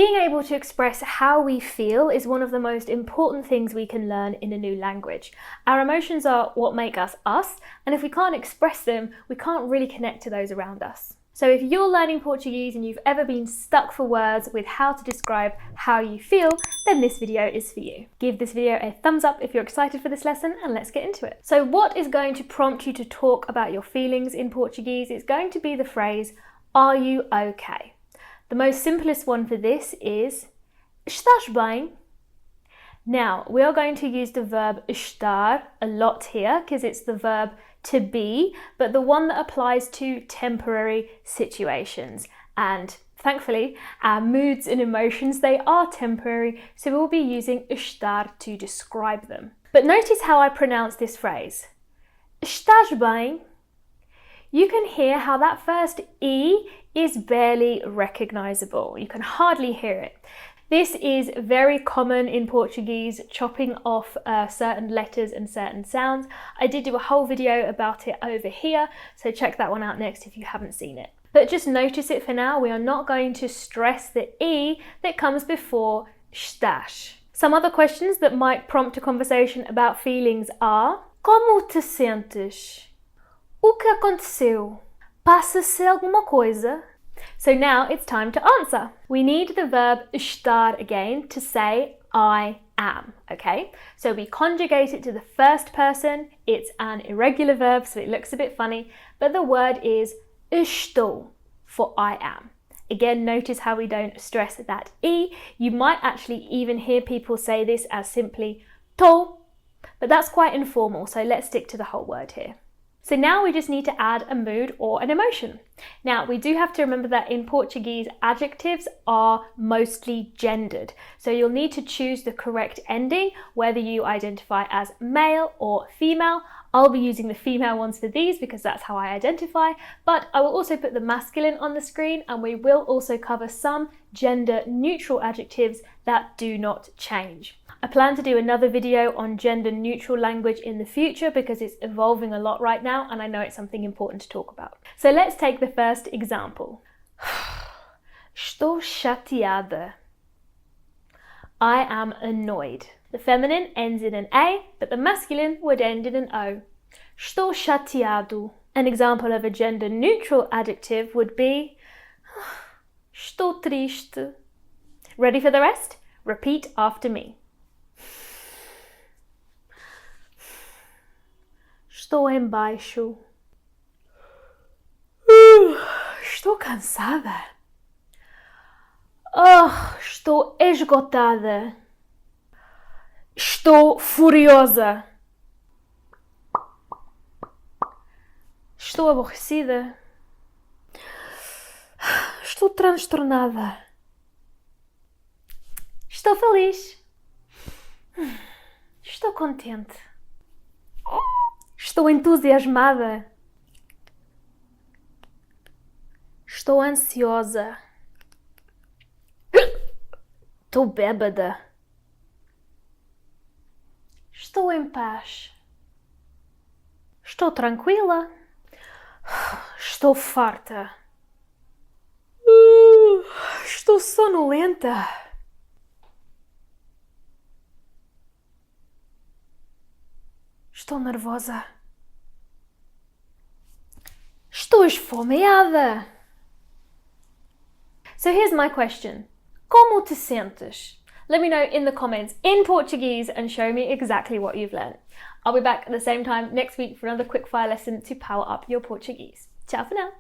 Being able to express how we feel is one of the most important things we can learn in a new language. Our emotions are what make us us, and if we can't express them, we can't really connect to those around us. So if you're learning Portuguese and you've ever been stuck for words with how to describe how you feel, then this video is for you. Give this video a thumbs up if you're excited for this lesson, and let's get into it. So what is going to prompt you to talk about your feelings in Portuguese? It's going to be the phrase, are you okay? The most simplest one for this is, estás bem? Now, we are going to use the verb estar a lot here because it's the verb to be, but the one that applies to temporary situations. And thankfully, our moods and emotions, they are temporary, so we'll be using estar to describe them. But notice how I pronounce this phrase. Estás bem? You can hear how that first E is barely recognizable. You can hardly hear it. This is very common in Portuguese, chopping off certain letters and certain sounds. I did do a whole video about it over here, so check that one out next if you haven't seen it. But just notice it for now. We are not going to stress the E that comes before estás. Some other questions that might prompt a conversation about feelings are: como te sentes? O que aconteceu? Passa-se alguma coisa? So now it's time to answer. We need the verb estar again to say I am, okay? So we conjugate it to the first person. It's an irregular verb, so it looks a bit funny, but the word is estou for I am. Again, notice how we don't stress that E. You might actually even hear people say this as simply tô, but that's quite informal, so let's stick to the whole word here. So now we just need to add a mood or an emotion. Now we do have to remember that in Portuguese, adjectives are mostly gendered. So you'll need to choose the correct ending, whether you identify as male or female. I'll be using the female ones for these because that's how I identify, but I will also put the masculine on the screen, and we will also cover some gender neutral adjectives that do not change. I plan to do another video on gender neutral language in the future because it's evolving a lot right now and I know it's something important to talk about. So let's take the first example. Estou chateada. I am annoyed. The feminine ends in an A, but the masculine would end in an O. Estou chateado. An example of a gender neutral adjective would be estou triste. Ready for the rest? Repeat after me. Estou embaixo. Estou cansada. Estou esgotada. Estou furiosa. Estou aborrecida. Estou transtornada. Estou feliz. Estou contente. Estou entusiasmada. Estou ansiosa. Estou bêbada. Estou em paz. Estou tranquila. Estou farta. Estou sonolenta. Estou nervosa. Estou esfomeada. So here's my question. Como te sentes? Let me know in the comments in Portuguese and show me exactly what you've learned. I'll be back at the same time next week for another quickfire lesson to power up your Portuguese. Ciao for now.